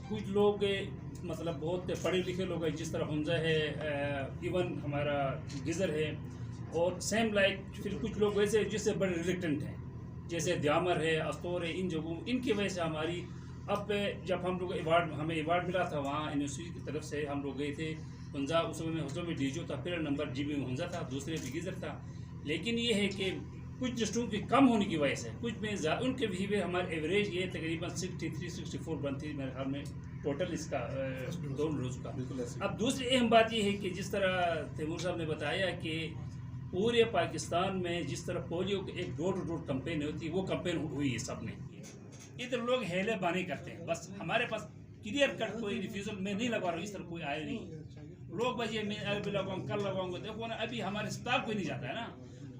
कुछ लोग मतलब बहुत पढ़े लिखे लोग हैं, जिस तरह हमजा है, इवन हमारा गिज़र है, और सेम लाइक फिर कुछ लोग वैसे जिससे बड़े रिलेक्टेंट हैं, जैसे द्यामर है, अस्तौर है, इन जगहों इनकी वजह से हमारी अब जब हम लोग हमें अवार्ड मिला था वहाँ यूनिवर्सिटी की तरफ से, हम लोग गए थे हमजा, उस समय में हजों में डीजो था, फिर नंबर GB में हमजा था, दूसरे भी गिज़र था। लेकिन ये है कि कुछ लिस्टों की कम होने की वजह से कुछ में उनके भी वे हमारे एवरेज ये तकरीबन 63-64 बनती मेरे ख्याल में टोटल इसका दोनों रोज़ का। अब दूसरी अहम बात ये है कि जिस तरह तैमूर साहब ने बताया कि पूरे पाकिस्तान में जिस तरह पोलियो की एक डोर टू डोर कैंपेन होती है, वो कैंपेन हुई है सब में। इधर लोग हेले बानी करते हैं, बस हमारे पास क्लियर कट कोई रिफ्यूज़ल में नहीं लगा रहा हूँ, इस तरह कोई आया नहीं। लोग बस ये मैं अभी लगाऊँ कल लगाऊंगा, देखो ना अभी हमारे अस्पताल कोई नहीं जाता है ना।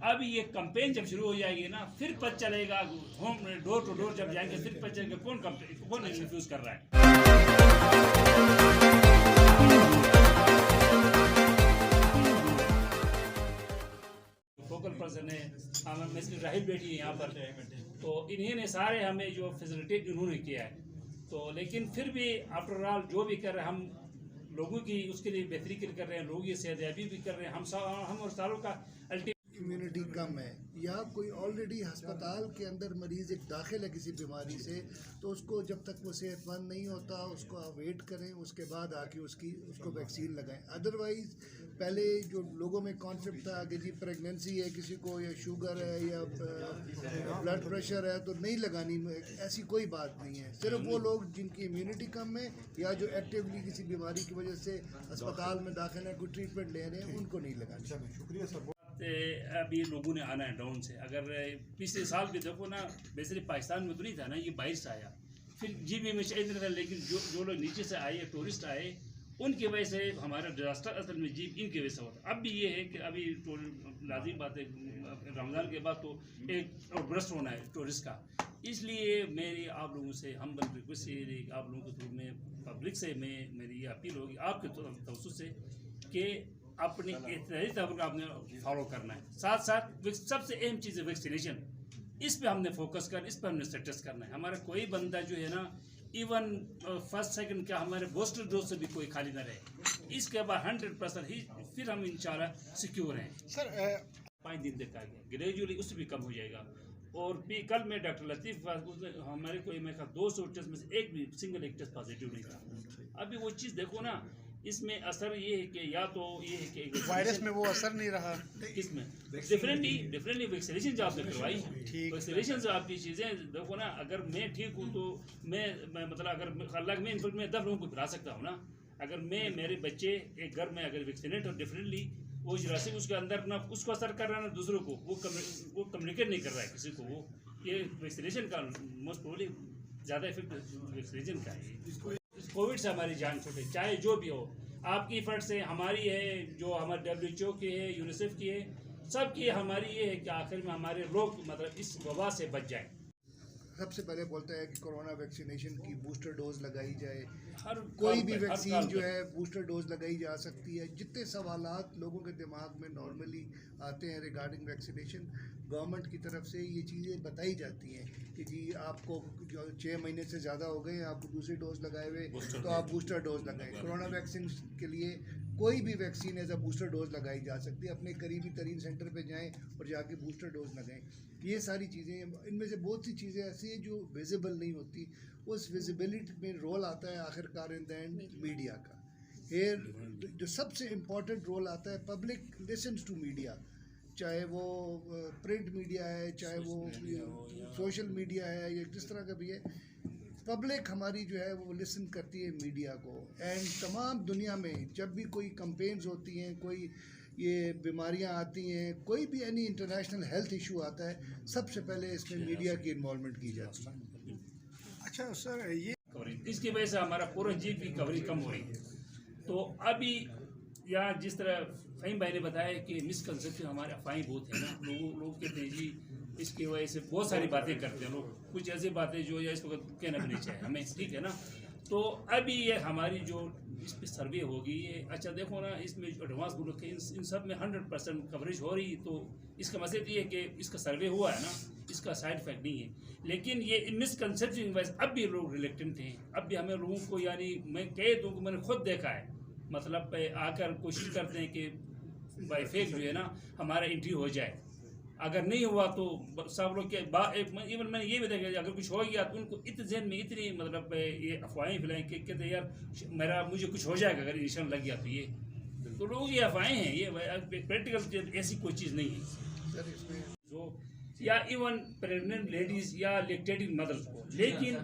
अभी ये कैंपेन जब शुरू हो जाएगी ना, फिर पता चलेगा, होम डोर टू डोर जब जाएंगे फिर पता चलेगा कौन रिफ्यूज कर रहा है। फोकल पर्सन है हमें मिस्टर राहिल बेटी है यहाँ पर, तो इन्हीं ने सारे हमें जो फैसिलिटेट इन्होंने किया है। तो लेकिन फिर भी आफ्टर ऑल जो भी कर रहे हैं हम लोगों की उसके लिए बेहतरी कर रहे हैं, लोगों की सेहतयाबी भी कर रहे हैं। हम और सालों का इम्यूनिटी कम है या कोई ऑलरेडी अस्पताल के अंदर मरीज़ एक दाखिल है किसी बीमारी से, तो उसको जब तक वो सेहतमंद नहीं होता उसको आप वेट करें, उसके बाद आके उसको वैक्सीन लगाएं। अदरवाइज़ पहले जो लोगों में कॉन्सेप्ट था कि जी प्रेगनेंसी है किसी को या शुगर है या ब्लड प्रेशर है तो नहीं लगानी, ऐसी कोई बात नहीं है। सिर्फ वो लोग जिनकी इम्यूनिटी कम है या जो एक्टिवली किसी बीमारी की वजह से अस्पताल में दाखिल है, कोई ट्रीटमेंट ले रहे हैं, उनको नहीं लगानी। शुक्रिया सर। अभी लोगों ने आना है डाउन से। अगर पिछले साल भी देखो ना, वैसे पाकिस्तान में तो नहीं था ना, ये बाहर से आया, फिर GB में चाहिए था। लेकिन जो लोग नीचे से आए, टूरिस्ट आए, उनकी वजह से हमारा डिजास्टर असल में जीप इनकी वजह से होता। अब भी ये है कि अभी लाजिम बात है, रमज़ान के बाद तो एक आउटबर्स्ट होना है टूरिस्ट का। इसलिए मेरी आप लोगों से हम रिक्वेस्ट ये आप लोगों के थ्रू में पब्लिक से मेरी अपील होगी आपके तवज्जुह से कि अपनी एहतियाती को आपने फॉलो करना है। साथ साथ सबसे अहम चीज़ है वैक्सीनेशन, इस पे हमने फोकस करना, इस पे हमने स्टेटस करना है। हमारा कोई बंदा जो है ना, इवन फर्स्ट सेकंड क्या हमारे बूस्टर डोज से भी कोई खाली ना रहे। इसके बाद 100% ही फिर हम इंशाल्लाह सिक्योर हैं। सर 5 दिन तक आ गया, ग्रेजुअली उससे भी कम हो जाएगा। और भी कल में डॉक्टर लतीफ़ हमारे को मैं 200 टेस्ट में से एक भी सिंगल एक टेस्ट पॉजिटिव नहीं था। अभी वो चीज़ देखो ना, इसमें असर ये है कि या तो ये है कि वायरस में वो असर नहीं रहा, इसमें डिफरेंटली वैक्सीनेशन जो आपने करवाई, वैक्सीनेशन से आपकी चीज़ें देखो ना। अगर मैं ठीक हूँ तो मैं मतलब अगर अल्लाह में इनफेक्ट मैं 10 लोगों को फिरा सकता हूँ ना। अगर मैं मेरे बच्चे एक घर में अगर वैक्सीनेट और डिफरेंटली वो जरासीम उसके अंदर ना उसको असर कर रहा है ना दूसरों को, वो कम्युनिकेट नहीं कर रहा है किसी को। वो ये वैक्सीनेशन का मोस्ट प्रोबेबली ज़्यादा इफेक्ट वैक्सीनेशन का है। कोविड से हमारी जान छूटे, चाहे जो भी हो। आपकी एफर्ट से हमारी है, जो हमारे WHO की है, यूनिसेफ की है, सबकी हमारी ये है कि आखिर में हमारे लोग मतलब इस वबा से बच जाए। सबसे पहले बोलता है कि कोरोना वैक्सीनेशन की बूस्टर डोज लगाई जाए। कोई भी वैक्सीन जो है बूस्टर डोज लगाई जा सकती है। जितने सवालात लोगों के दिमाग में नॉर्मली आते हैं रिगार्डिंग वैक्सीनेशन, गवर्नमेंट की तरफ से ये चीज़ें बताई जाती हैं कि जी आपको जो 6 महीने से ज़्यादा हो गए, आपको दूसरी डोज लगाए हुए तो आप बूस्टर डोज लगाएं। कोरोना वैक्सीन के लिए कोई भी vaccine as a booster dose लगाई जा सकती है। अपने करीबी तरीन सेंटर पे जाएं और जाके बूस्टर डोज लगाएं। ये सारी चीज़ें, इनमें से बहुत सी चीज़ें ऐसी हैं जो विजिबल नहीं होती। उस विजिबिलिटी में रोल आता है आखिरकार इन द एंड मीडिया का। फिर जो सबसे इम्पॉर्टेंट रोल आता है, पब्लिक लिसन्स टू मीडिया, चाहे वो प्रिंट मीडिया है, चाहे वो सोशल मीडिया है, या जिस तरह का भी है। पब्लिक हमारी जो है वो लिसन करती है मीडिया को। एंड तमाम दुनिया में जब भी कोई कंपेन्स होती हैं, कोई ये बीमारियां आती हैं, कोई भी एनी इंटरनेशनल हेल्थ इशू आता है, सबसे पहले इसमें मीडिया की इन्वॉल्वमेंट की जाती है। अच्छा सर, ये कवरेज इसकी वजह से हमारा पूरा जीप की कवरेज कम हो रही है। तो अभी यहाँ जिस तरह फ़हीम भाई ने बताया कि मिसकंसेप्शन हमारे अफवाहें बहुत है ना, लोग कहते हैं जी इसकी वजह से बहुत सारी बातें करते हैं लोग, कुछ ऐसी बातें जो या इस वक्त कहना भी नहीं चाहिए हमें, ठीक है ना। तो अभी ये हमारी जो इस पर सर्वे होगी ये, अच्छा देखो ना, इसमें एडवांस मुल्क के इन सब में 100% कवरेज हो रही। तो इसका मतलब ये है कि इसका सर्वे हुआ है ना, इसका साइड इफेक्ट नहीं है। लेकिन ये मिसकंसेप्शन की वजह से अब भी लोग रिलेक्टेंट हैं। अब भी हमें लोगों को, यानी मैं कह दूँ कि मैंने खुद देखा है, मतलब आकर कोशिश करते हैं कि बाई फेक जो है ना हमारा एंट्री हो जाए। अगर नहीं हुआ तो सब लोग के इवन मैंने ये भी देखा, अगर कुछ हो गया तो उनको इतने जहन में इतनी मतलब ये अफवाहें फैलाएं कि कहते यार मुझे कुछ हो जाएगा अगर निशान लग गया तो ये, तो लोग ये अफवाहें हैं, ये प्रैक्टिकल ऐसी कोई चीज़ नहीं है जो, या इवन प्रेग्नेंट लेडीज़ या लैक्टेटिंग मदर्स को। लेकिन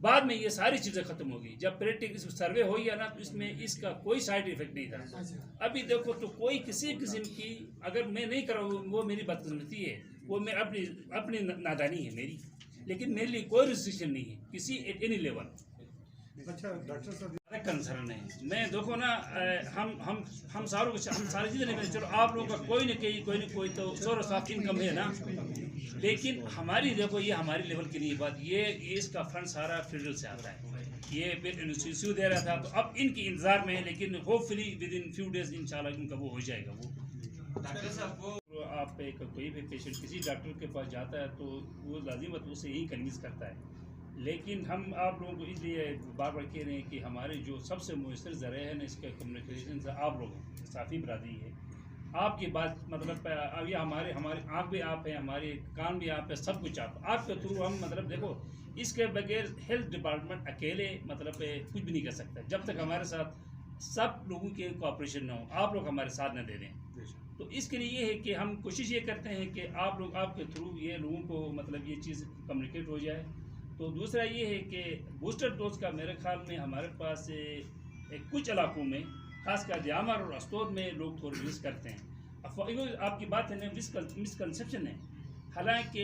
बाद में ये सारी चीज़ें ख़त्म हो गई जब प्रैक्टिकल सर्वे हो गया ना, तो इसमें इसका कोई साइड इफेक्ट नहीं था। अभी देखो तो कोई किसी किस्म की, अगर मैं नहीं कर रहा हूँ वो मेरी बदकिस्मती है, वो मैं अपनी नादानी है मेरी, लेकिन मेरे लिए कोई रिस्ट्रिक्शन नहीं है किसी एट एनी लेवल। अच्छा डॉक्टर साहब कंसर्न है, मैं देखो ना, हम सारे जितने में, चलो आप लोगों का कोई न कोई तो सोर्स ऑफ इनकम है ना, लेकिन हमारी देखो ये हमारी लेवल की नहीं बात, ये इसका फंड सारा फेडरल से आता है। ये फिर इंस्टीट्यूट दे रहा था, तो अब इनकी इंतजार में है, लेकिन hopefully with in few days इंशाल्लाह इनका वो हो जाएगा। वो डॉक्टर साहब वो आप कोई भी पेशेंट किसी डॉक्टर के पास जाता है तो वो लाजिम बात उसे यही कन्विंस करता है, लेकिन हम आप लोगों को इसलिए बार बार कह रहे हैं कि हमारे जो सबसे मुयसर ज़रिए है ना इसके कम्युनिकेशन से आप लोग साथी बरादरी है। आपकी बात मतलब अब ये हमारे आँख भी आप हैं, हमारे कान भी आप है, सब कुछ आपके थ्रू हम मतलब देखो, इसके बगैर हेल्थ डिपार्टमेंट अकेले मतलब कुछ भी नहीं कर सकता जब तक हमारे साथ सब लोगों के कोऑपरेशन ना हो, आप लोग हमारे साथ न दे दें। तो इसके लिए ये है कि हम कोशिश ये करते हैं कि आप लोग आपके थ्रू ये लोगों को मतलब ये चीज़ कम्युनिकेट हो जाए। तो दूसरा ये है कि बूस्टर डोज का मेरे ख्याल में हमारे पास कुछ इलाकों में खासकर जामर और अस्तोद में लोग थोड़े मिस करते हैं। आपकी बात है ना, मिसकंसेप्शन है। हालांकि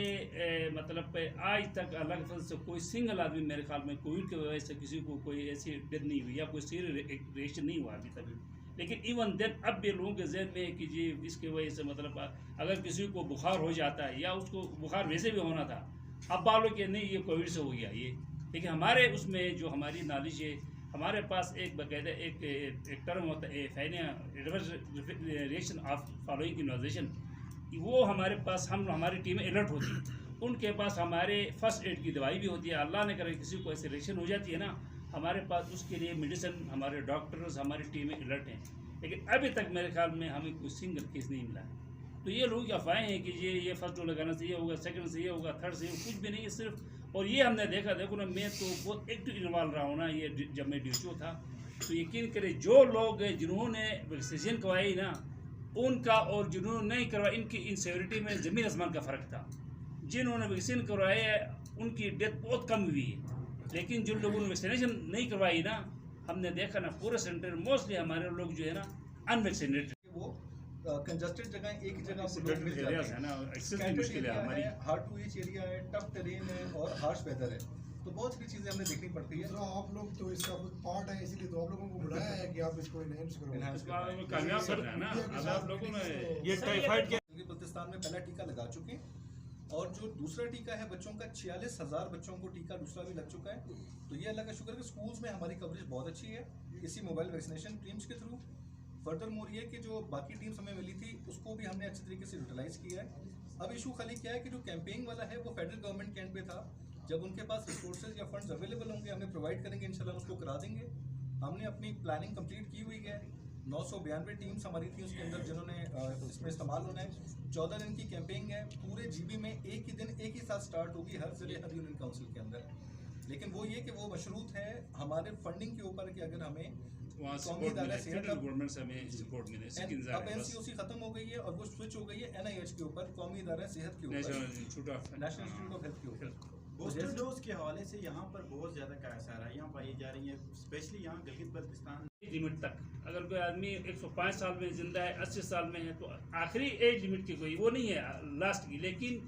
मतलब आज तक अलग से कोई सिंगल आदमी मेरे ख्याल में कोविड की वजह से किसी को कोई ऐसी डेथ नहीं हुई या कोई सीरियस रिएक्शन नहीं हुआ अभी तक। लेकिन इवन देन अब भी लोगों के जहन में है कि जी इसकी वजह से मतलब अगर किसी को बुखार हो जाता है या उसको बुखार वैसे भी होना था, अब बालों के नहीं ये कोविड से हो गया ये। लेकिन हमारे उसमें जो हमारी नॉलेज है, हमारे पास एक बाकायदा एक टर्म होता है reverse reaction of following immunisation, वो हमारे पास हमारी टीमें अलर्ट होती है, उनके पास हमारे फर्स्ट एड की दवाई भी होती है। अल्लाह ने करे किसी को ऐसी रिएक्शन हो जाती है ना, हमारे पास उसके लिए मेडिसिन, हमारे डॉक्टर्स, हमारी टीमें अलर्ट हैं। लेकिन अभी तक मेरे ख्याल में हमें कोई सिंगल केस नहीं मिला। तो ये लोग अफवाहें हैं कि ये फर्स्ट डोज लगाना से ये होगा, सेकंड से ये होगा, थर्ड से कुछ भी नहीं है सिर्फ। और ये हमने देखा, देखो ना, मैं तो बहुत एक्टिव इन्वॉल्व रहा हूँ ना, ये जब मैं ड्यूटी था, तो यकीन करें जो लोग जिन्होंने वैक्सीनेशन करवाई ना, उनका और जिन्होंने नहीं करवाया, इनकी इंसिक्योरिटी में ज़मीन आसमान का फ़र्क था। जिन्होंने वैक्सीन करवाया उनकी डेथ बहुत कम हुई है, लेकिन जिन लोगों ने वैक्सीनेशन नहीं करवाई ना, हमने देखा ना पूरे सेंटर मोस्टली हमारे लोग जो है ना अनवैक्सीनेटेड, वो कंजस्टेड जगह एक ही जगह पे लोग मिल जाते हैं ना, मुश्किल है हमारी, हार्ड टू रीच एरिया है, टफ टेरेन है और हार्श वेदर है, तो बहुत सारी चीज़ें हमें देखनी पड़ती है। तो आप लोग तो इसका कुछ पार्ट है, इसीलिए तो आप लोगों को बुलाया है कि आप इसको एनहांस करो, कामयाब कर रहे हैं ना। अब आप लोगों ने ये टाइफाइड के बल्तिस्तान में पहला टीका लगा चुके हैं, और जो दूसरा टीका है बच्चों का 46,000 बच्चों को टीका दूसरा भी लग चुका है। तो ये अल्लाह का शुक्र है कि स्कूल्स में हमारी कवरेज बहुत अच्छी है इसी मोबाइल वैक्सीनेशन टीम्स के थ्रू। फर्दर मोर ये कि जो बाकी टीम्स हमें मिली थी उसको भी हमने अच्छे तरीके से यूटिलाइज़ किया है। अब इशू खाली क्या है कि जो कैंपेनिंग वाला है वो फेडरल गवर्नमेंट के एंड पे था, जब उनके पास रिसोर्सेज या फंड्स अवेलेबल होंगे हमें प्रोवाइड करेंगे, इंशाल्लाह उसको करा देंगे। हमने अपनी प्लानिंग कंप्लीट की हुई है। 992 टीम्स हमारी थी उसके अंदर जिन्होंने इसमें इस्तेमाल होना है। 14 दिन की कैंपेनिंग है, पूरे जीबी में एक ही दिन एक ही साथ स्टार्ट होगी हर ज़िले हर यूनियन काउंसिल के अंदर। लेकिन वो ये कि वो मशरूत है हमारे फंडिंग के ऊपर कि अगर हमें कौमी इदारा सेहत गवर्नमेंट से हमें सपोर्ट मिले। अब एनसीओसी खत्म हो गई है और वो स्विच हो गई है एनआईएच के ऊपर, कौमी इदारा सेहत के ऊपर, नेशनल इंस्टीट्यूट ऑफ हेल्थ के ऊपर। बूस्टर डोज के हवाले से यहाँ पर बहुत ज़्यादा कायसाराइयाँ पाई जा रही हैं, स्पेशली यहाँ गिलगित बल्तिस्तान लिमिट तक। अगर कोई आदमी 105 साल में जिंदा है, 80 साल में है, तो आखिरी एज लिमिट की कोई वो नहीं है लास्ट की, लेकिन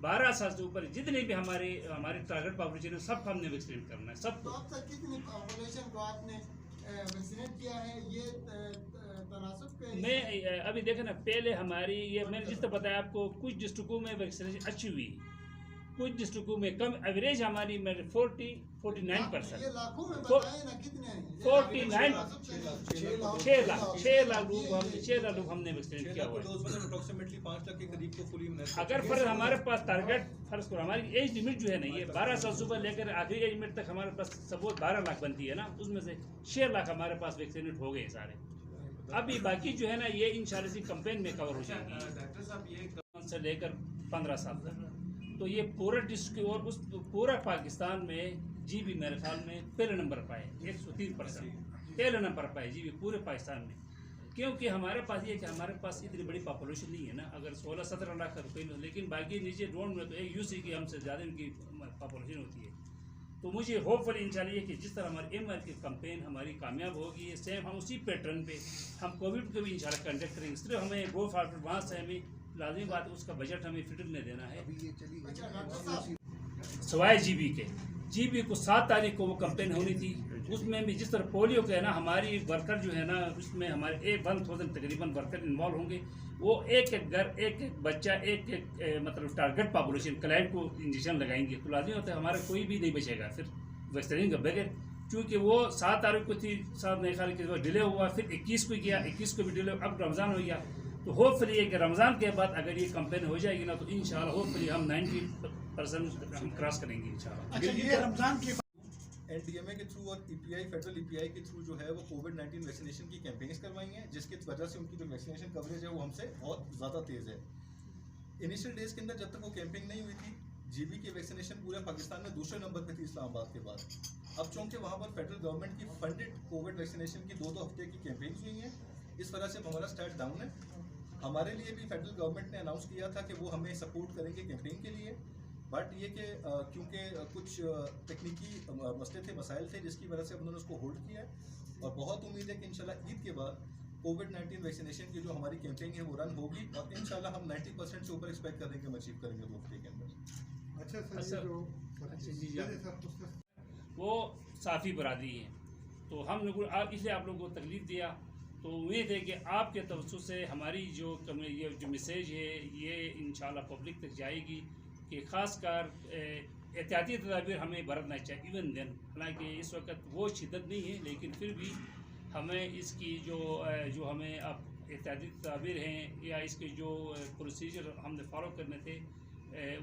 12 साल से ऊपर जितने भी हमारे टारगेट पॉपुलेशन है सब हमने वैक्सीनेट करना है, सब। तो अब तक कितनी पॉपुलेशन को आपने वैक्सीनेट किया है, ये तनासब पे? मैं अभी देखे ना, पहले हमारी ये मैंने जिस तरह बताया आपको, कुछ डिस्ट्रिक्टों में वैक्सीनेशन अच्छी हुई, कुछ डिस्ट्रिक्टों में कम। एवरेज हमारी 49%। ये लाखों में बताए ना कितने हैं? 6 लाख लोग हमने वैक्सीनेट किया हुआ है। अप्रोक्सीमेटली 5 लाख के करीब को फुली इम्यूनाइज। अगर फर्ज हमारे पास टारगेट फर्ज करो, हमारी एज लिमिट जो है ना, ये 12 साल सुबह लेकर आखिरी एज लिमिट तक हमारे पास सपोज 12 लाख बनती है ना, उसमें से 6 लाख हमारे पास वैक्सीनेट हो गए सारे। अभी बाकी जो है ना, ये इंशाल्लाह इसी कैंपेन में कवर हो जाएगी। डॉक्टर साहब ये से लेकर 15 साल तक, तो ये पूरा डिस्ट्रिक्ट और उस पूरा पाकिस्तान में जीबी मेरे ख्याल में पहले नंबर पर है, 103% पहले नंबर पर है जीबी पूरे पाकिस्तान में। क्योंकि हमारे पास ये कि हमारे पास इतनी बड़ी पॉपुलेशन नहीं है ना, अगर 16-17 लाख का रुपये, लेकिन बाकी नीचे ड्रोन में तो एक यूसी की हमसे ज़्यादा इनकी पॉपुलेशन होती है। तो मुझे होपफुली इंशाल्लाह ये कि जिस तरह हमारी MR की कैंपेन हमारी कामयाब होगी, सेम हम उसी पैटर्न पे हम कोविड को भी इंशाल्लाह कंडक्ट करेंगे। सिर्फ हमें गो फॉरवर्ड वहाँ से हमें लाजमी बात है, उसका बजट हमें फिटर में देना है। अभी ये चली अच्छा डॉक्टर साहब, सवाए जीबी को 7 तारीख को वो कंपेन होनी थी, उसमें भी जिस तरह पोलियो के है ना, हमारी वर्कर जो है ना, उसमें हमारे 1000 तकरीबन वर्कर इन्वॉल्व होंगे। वो एक घर एक बच्चा एक मतलब टारगेट पॉपुलेशन क्लाइंट को इंजेक्शन लगाएंगे, तो लाजमी होता है हमारा कोई भी नहीं बचेगा फिर वैक्सीनेशन के बगैर। क्योंकि वो 7 तारीख को थी, 7 मेरे ख्याल के डिले हुआ, फिर 21 को किया, 21 को भी डिले, अब रमज़ान हो गया। तो होपफुली है कि रमज़ान के बाद अगर ये कंपेन हो जाएगी ना, तो इंशाल्लाह होपफुली हम 90% हम क्रॉस करेंगे इंशाल्लाह। अच्छा ये रमजान के NDMA के थ्रू और EPI फेडरल EPI के थ्रू जो है वो कोविड-19 वैक्सीनेशन की कैंपेन्स करवाई हैं, जिसकी वजह से उनकी जो वैक्सीनेशन कवरेज है वो हमसे बहुत ज़्यादा तेज़ है। इनिशियल डेज के अंदर जब तक वो कैंपेन नहीं हुई थी, जीबी की वैक्सीनेशन पूरे पाकिस्तान में दूसरे नंबर पे थी इस्लामाबाद के बाद। अब चूँकि वहाँ पर फेडरल गवर्नमेंट की फंडेड कोविड वैक्सीनेशन की 2-2 हफ्ते की कैंपेन्स हुई हैं, इस वजह से हमारा स्टार्ट डाउन है। हमारे लिए भी फेडरल गवर्नमेंट ने अनाउंस किया था कि वो हमें सपोर्ट करेंगे कैंपेन के लिए, बट ये कि क्योंकि कुछ तकनीकी मसले थे, मसाइल थे, जिसकी वजह से उन्होंने उसको होल्ड किया है। और बहुत उम्मीद है कि इंशाल्लाह ईद के बाद कोविड-19 वैक्सीनेशन की जो हमारी कैंपेन है वो रन होगी, और इंशाल्लाह हम 90% से ऊपर एक्सपेक्ट कर रहे हैं कि हम अचीव करेंगे 2 हफ्ते के अंदर। अच्छा सर, अच्छा, ये जो जी, सर वो साफ़ी बरादरी है, तो हम लोग इसलिए आप लोगों को तकलीफ दिया। तो उम्मीद है कि आपके तवज्जुह से हमारी ये जो मैसेज है ये इंशाल्लाह पब्लिक तक जाएगी कि ख़ासकर एहतियाती तदाबीर हमें बरतना चाहिए। इवन दिन हालांकि इस वक्त वो शिद्दत नहीं है, लेकिन फिर भी हमें इसकी जो हमें अब एहतियाती तदाबीर हैं या इसके जो प्रोसीजर हमने फॉलो करने थे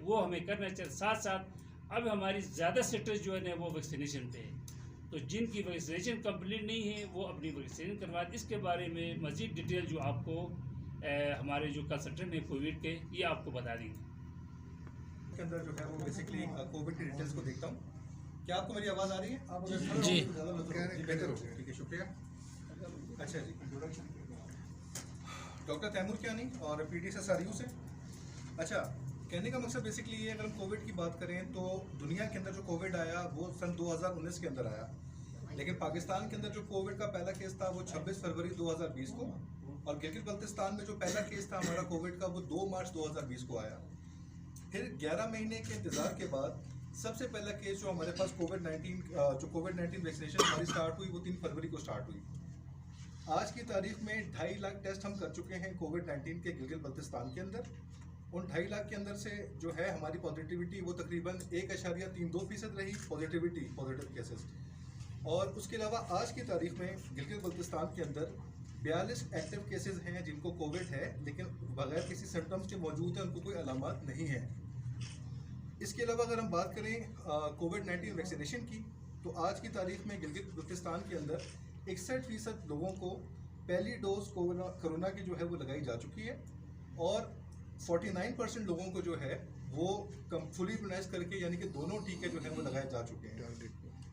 वो हमें करना चाहिए। साथ साथ अब हमारी ज़्यादा सेक्टर जो है ना वो वैक्सीनेशन पे है, तो जिनकी वैक्सीनेशन कंप्लीट नहीं है वो अपनी वैक्सीनेशन करवा। इसके बारे में मज़ीद डिटेल जो आपको हमारे जो कंसल्टेंट हैं कोविड के, ये आपको बता देंगे। के अंदर जो है वो बेसिकली कोविड की डिटेल्स को देखता हूँ। क्या आपको मेरी आवाज़ आ रही है? जी। बेहतर हो गया, ठीक है, शुक्रिया। अच्छा जी, डॉक्टर तैमूर कियानी और PDSSRU से। अच्छा, कहने का मकसद बेसिकली ये, अगर हम कोविड की बात करें तो दुनिया के अंदर जो कोविड आया वो सन 2019 के अंदर आया, लेकिन पाकिस्तान के अंदर जो कोविड का पहला केस था वो 26 फरवरी 2020 को, और गिलगित बल्तिस्तान में जो पहला केस था हमारा कोविड का वो 2 मार्च 2020 को आया। फिर 11 महीने के इंतज़ार के बाद सबसे पहला केस जो हमारे पास कोविड-19 वैक्सीनेशन हमारी स्टार्ट हुई वो 3 फरवरी को स्टार्ट हुई। आज की तारीख में 2.5 लाख टेस्ट हम कर चुके हैं कोविड-19 के गिलगित बल्तिस्तान के अंदर। उन 2.5 लाख के अंदर से जो है हमारी पॉजिटिविटी वो तकरीबन 1.32% रही पॉजिटिव केसेस। और उसके अलावा आज की तारीख में गिलगित बल्तिस्तान के अंदर 42 एक्टिव केसेस हैं जिनको कोविड है, लेकिन बगैर किसी सिम्टम्स के मौजूद है, उनको कोई अलामत नहीं है। इसके अलावा अगर हम बात करें कोविड-19 वैक्सीनेशन की, तो आज की तारीख में गिलगित बल्तिस्तान के अंदर 61% लोगों को पहली डोज कोरोना की जो है वो लगाई जा चुकी है, और 49% लोगों को जो है वो फुली इम्यूनाइज करके यानी कि दोनों टीके जो है वो लगाए जा चुके हैं।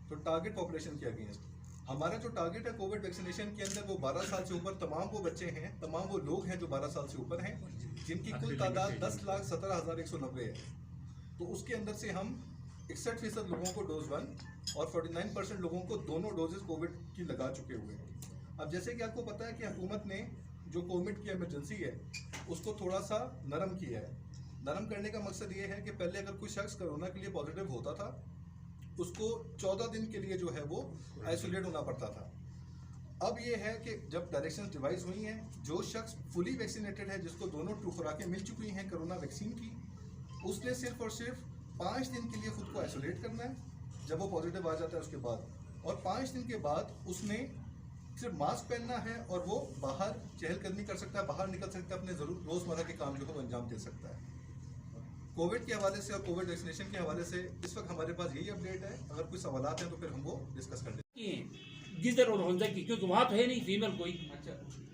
तो टारगेट पॉपुलेशन के अगेंस्ट हमारा जो टारगेट है कोविड वैक्सीनेशन के अंदर वो 12 साल से ऊपर तमाम वो बच्चे हैं, तमाम वो लोग हैं जो 12 साल से ऊपर हैं, जिनकी कुल तादाद 10,17,190 है। तो उसके अंदर से हम 61% लोगों को डोज 1 और 49% लोगों को दोनों डोजेस कोविड की लगा चुके हुए हैं। अब जैसे कि आपको पता है कि हुकूमत ने जो कोविड की इमरजेंसी है उसको थोड़ा सा नरम किया है। नरम करने का मकसद ये है कि पहले अगर कोई शख्स कोरोना के लिए पॉजिटिव होता था उसको 14 दिन के लिए जो है वो आइसोलेट होना पड़ता था। अब ये है कि जब डायरेक्शंस डिवाइस हुई हैं, जो शख्स फुली वैक्सीनेटेड है, जिसको दोनों खुराकें मिल चुकी हैं कोरोना वैक्सीन की, उसने सिर्फ और सिर्फ 5 दिन के लिए खुद को आइसोलेट करना है। जब वो पॉजिटिव आ जाता है उसके बाद और 5 दिन के बाद उसने सिर्फ मास्क पहनना है और वो बाहर चहलकदमी कर सकता है, बाहर निकल सकता है, अपने रोज़मर्रा के काम जो है वो अंजाम दे सकता है। कोविड के हवाले से और कोविड वैक्सीनेशन के हवाले से इस वक्त हमारे पास यही अपडेट है। अगर कोई सवालात हैं तो फिर हम वो डिस्कस कर लेते हैं गिजर और होंजा की, क्योंकि वहाँ तो है नहीं फीमेल कोई।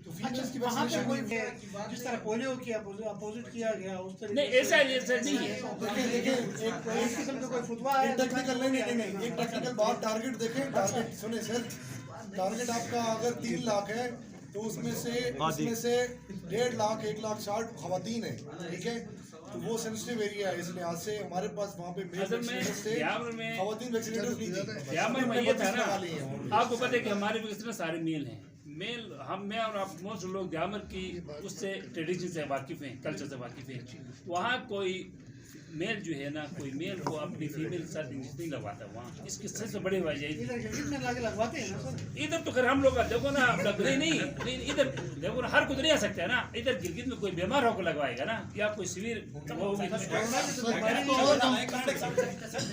तो फीमेल्स की वहाँ पे कोई वैक्सीनेशन जिस तरह पोलियो की अपोजिट किया गया उस तरह नहीं, ऐसा नहीं है। देखिए एक किस्म का कोई फुटवा है। एक टेक्निकल नहीं एक टेक्निकल बात, टारगेट देखें, टारगेट सुने सर, टारगेट आपका अगर 3 लाख है तो उसमें से 1.5 लाख 1,60,000 खवातीन है, ठीक है। तो वो सेंसिटिव एरिया है, इस लिहाज से हमारे पास वहाँ पे मेल असल में वैक्सीनेटर्स थे, यामन में खवातीन वैक्सीनेटर्स नहीं थी। यामन में ये था ना, लगा ली हैं। आपको पता है कि हमारे वैक्सीनेटर सारे मेल हैं। मेल मैं और आप मोस्ट लोग ग्रामर की उससे ट्रेडिशन से वाकिफ़ हैं, कल्चर से वाकिफ़ हैं। वहाँ कोई मेल जो है ना, कोई मेल को अपनी फीमेल के साथ नहीं लगवाता वहाँ। इसकी सबसे बड़ी वजह यही इधर गिलगित में लाके लगवाते हैं ना सर। इधर तो खैर हम लोग का देखो ना, नहीं इधर देखो ना, हर कुछ नहीं आ सकता है ना। इधर गिलगित में कोई बीमार होकर लगवाएगा ना, या कोई शिविर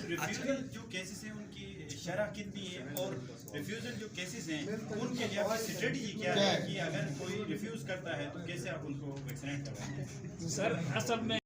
रिफ्यूजल जो केसेस हैं उनकी शरह कितनी है, और रिफ्यूजल जो केसेस हैं उनके लिए आपकी स्ट्रेटजी क्या है कि अगर कोई रिफ्यूज करता है तो कैसे आप उनको वैक्सीनेट करवाएं? सर असल में